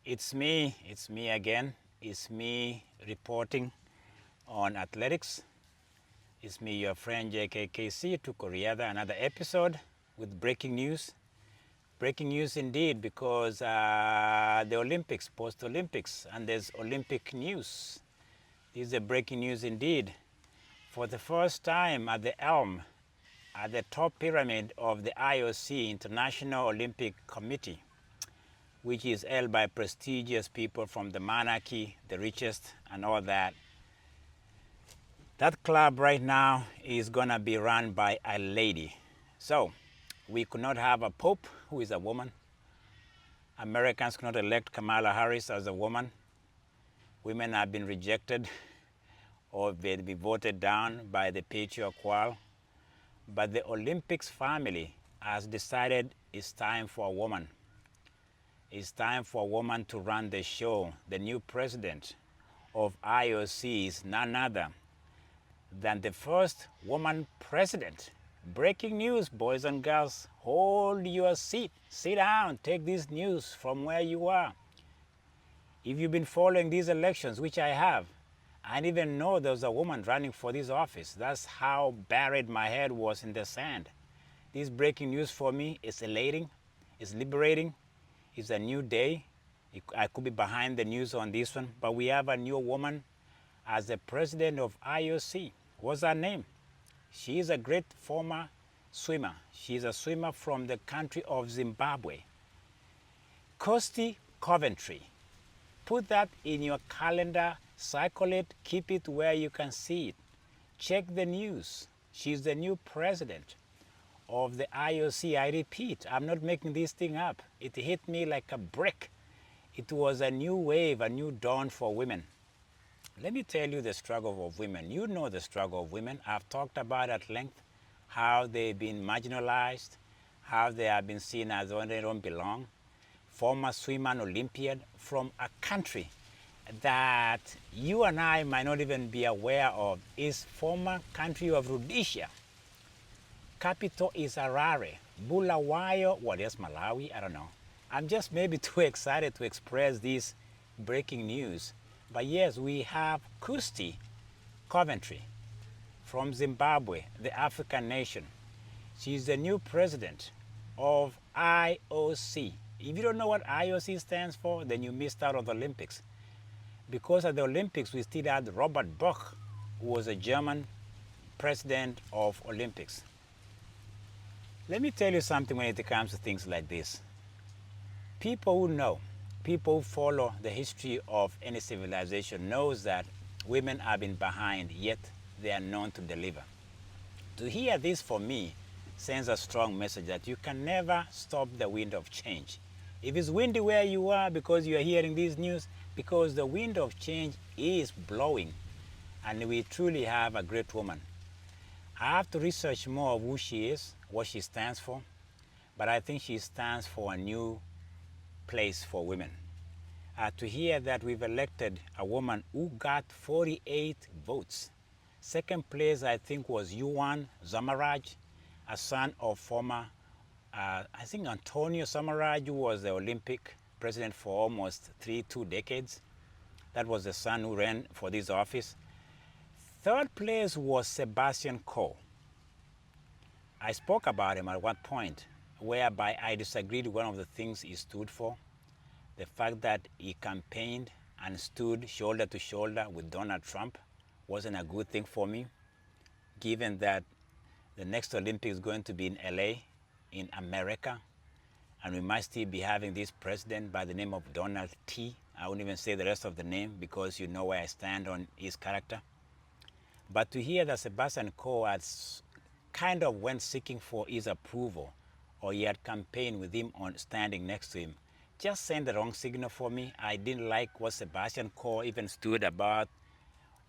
It's me again. It's me reporting on athletics. It's me, your friend JKKC, to Korea, another episode with breaking news. Breaking news indeed, because the Olympics, post-Olympics, and there's Olympic news. This is a breaking news indeed. For the first time at the helm, at the top pyramid of the IOC, International Olympic Committee, which is held by prestigious people from the monarchy, the richest, and all that. That club right now is gonna be run by a lady. So we could not have a pope who is a woman. Americans could not elect Kamala Harris as a woman. Women have been rejected or they'll be voted down by the patriarchal. But the Olympics family has decided it's time for a woman. It's time for a woman to run the show. The new president of IOC is none other than the first woman president. Breaking news, boys and girls. Hold your seat. Sit down. Take this news from where you are. If you've been following these elections, which I have, I didn't even know there was a woman running for this office. That's how buried my head was in the sand. This breaking news for me is elating, it's liberating, it's a new day. I could be behind the news on this one, but we have a new woman as the president of IOC. What's her name? She is a great former swimmer. She's a swimmer from the country of Zimbabwe. Coventry. Put that in your calendar, circle it, keep it where you can see it. Check the news. She's the new president of the IOC. I repeat, I'm not making this thing up. It hit me like a brick. It was a new wave, a new dawn for women. Let me tell you the struggle of women. You know the struggle of women. I've talked about at length how they've been marginalized, how they have been seen as though they don't belong. Former swimmer and Olympian from a country that you and I might not even be aware of, is former country of Rhodesia. Capital is Harare. Bulawayo, what is Malawi? I don't know. I'm just maybe too excited to express this breaking news. But yes, we have Coventry from Zimbabwe, the African nation. She's the new president of IOC. If you don't know what IOC stands for, then you missed out on the Olympics. Because at the Olympics, we still had Robert Bach, who was a German president of Olympics. Let me tell you something when it comes to things like this. People who know, people who follow the history of any civilization knows that women have been behind, yet they are known to deliver. To hear this for me sends a strong message that you can never stop the wind of change. If it's windy where you are because you are hearing this news, because the wind of change is blowing, and we truly have a great woman. I have to research more of who she is, what she stands for, but I think she stands for a new place for women. To hear that we've elected a woman who got 48 votes. Second place, I think, was Yuan Zamaraj, a son of former, I think Antonio Zamaraj, who was the Olympic president for almost 2 decades. That was the son who ran for this office. Third place was Sebastian Coe. I spoke about him at one point, whereby I disagreed with one of the things he stood for. The fact that he campaigned and stood shoulder to shoulder with Donald Trump wasn't a good thing for me, given that the next Olympics is going to be in LA, in America, and we might still be having this president by the name of Donald T. I won't even say the rest of the name because you know where I stand on his character. But to hear that Sebastian Coe had kind of went seeking for his approval, or he had campaigned with him on standing next to him, just sent the wrong signal for me. I didn't like what Sebastian Coe even stood about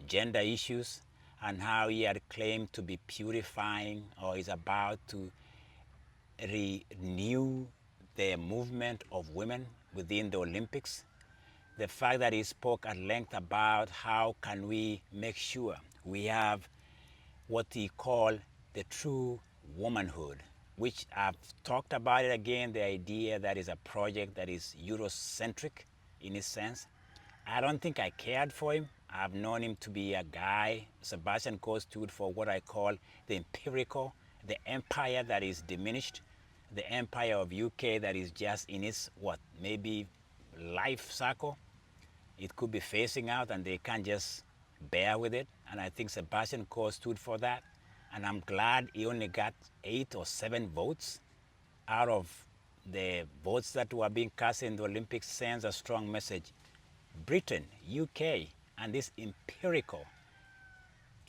gender issues and how he had claimed to be purifying or is about to renew the movement of women within the Olympics. The fact that he spoke at length about how can we make sure we have what he called the true womanhood, which I've talked about it again, the idea that is a project that is Eurocentric, in his sense. I don't think I cared for him. I've known him to be a guy. Sebastian Coe stood for what I call the empirical, the empire that is diminished, the empire of UK that is just in its, maybe life cycle. It could be phasing out and they can't just bear with it. And I think Sebastian Coe stood for that. And I'm glad he only got 8 or 7 votes out of the votes that were being cast in the Olympics. Sends a strong message. Britain, UK, and this empirical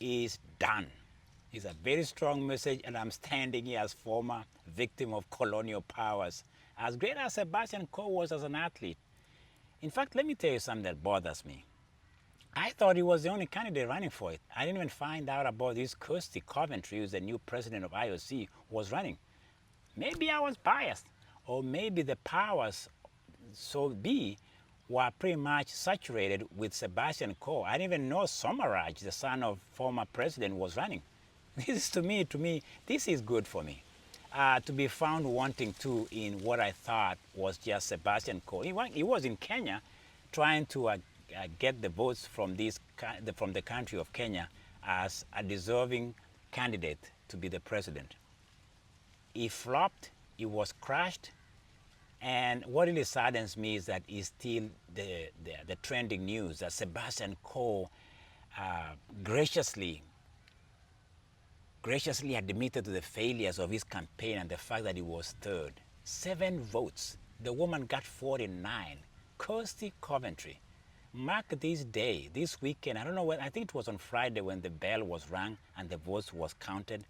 is done. It's a very strong message, and I'm standing here as former victim of colonial powers. As great as Sebastian Coe was as an athlete, in fact, let me tell you something that bothers me. I thought he was the only candidate running for it. I didn't even find out about this Kirsty Coventry, who's the new president of IOC, was running. Maybe I was biased, or maybe the powers so be were pretty much saturated with Sebastian Coe. I didn't even know Somaraj, the son of former president, was running. This is to me, this is good for me. To be found wanting to in what I thought was just Sebastian Coe. He was in Kenya trying to get the votes from the country of Kenya as a deserving candidate to be the president. He flopped, he was crushed, and what really saddens me is that it's still the trending news that Sebastian Coe graciously admitted to the failures of his campaign and the fact that he was third. 7 votes. The woman got 49. Kirsty Coventry. Mark this day, this weekend, I don't know when, I think it was on Friday when the bell was rung and the votes was counted.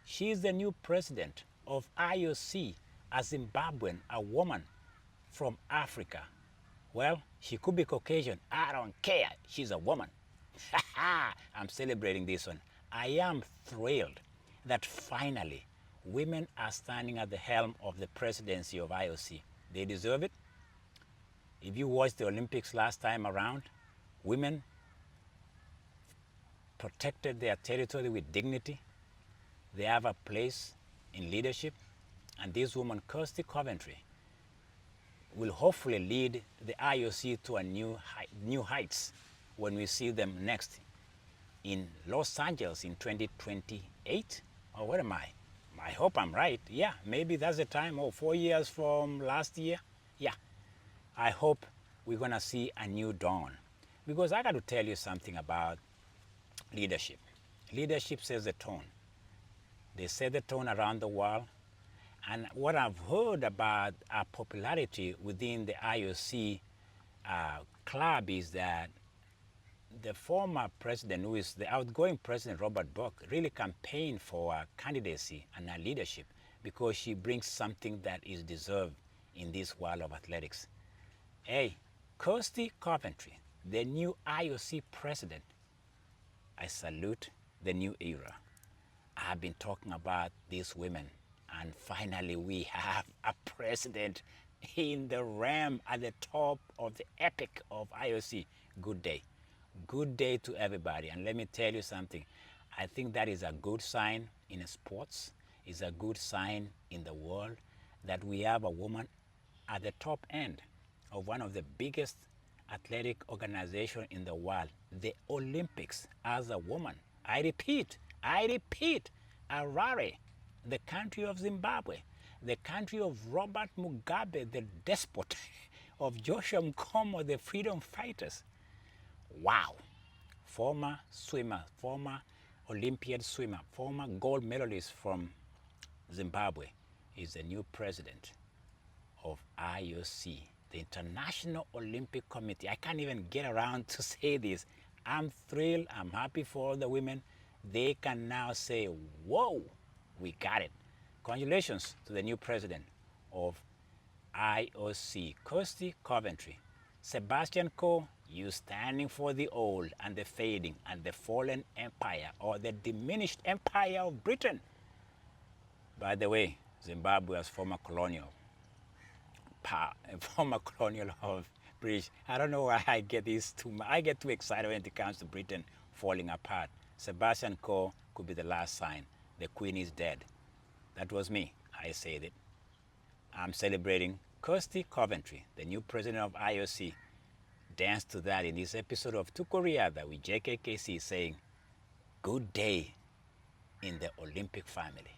She is the new president of IOC, a Zimbabwean, a woman from Africa. Well, she could be Caucasian. I don't care. She's a woman. I'm celebrating this one. I am thrilled that finally women are standing at the helm of the presidency of IOC. They deserve it. If you watched the Olympics last time around, women protected their territory with dignity. They have a place in leadership. And this woman, Kirsty Coventry, will hopefully lead the IOC to a new heights when we see them next in Los Angeles in 2028. Or what am I? I hope I'm right. Yeah, maybe that's the time. 4 years from last year. Yeah, I hope we're going to see a new dawn. Because I got to tell you something about leadership. Leadership sets the tone. They set the tone around the world. And what I've heard about our popularity within the IOC club is that the former president, who is the outgoing president, Robert Buck, really campaigned for her candidacy and her leadership because she brings something that is deserved in this world of athletics. Hey, Kirsty Coventry, the new IOC president, I salute the new era. I've been talking about these women, and finally we have a president in the realm at the top of the epic of IOC. Good day. Good day to everybody. And let me tell you something. I think that is a good sign in sports. It's a good sign in the world that we have a woman at the top end of one of the biggest athletic organizations in the world, the Olympics, as a woman. I repeat, Harare, the country of Zimbabwe, the country of Robert Mugabe, the despot, of Joshua Nkomo, the freedom fighters. Wow. Former swimmer, former Olympiad swimmer, former gold medalist from Zimbabwe is the new president of IOC, the International Olympic Committee. I can't even get around to say this. I'm thrilled. I'm happy for all the women. They can now say, whoa, we got it. Congratulations to the new president of IOC, Kirsty Coventry. Sebastian Coe, you standing for the old and the fading and the fallen empire, or the diminished empire of Britain. By the way, Zimbabwe was former colonial of British. I don't know why I get too excited when it comes to Britain falling apart. Sebastian Coe could be the last sign. The Queen is dead. That was me. I said it. I'm celebrating Kirsty Coventry, the new president of IOC. dance to that in this episode of To Koreada with JKKC saying, good day in the Olympic family.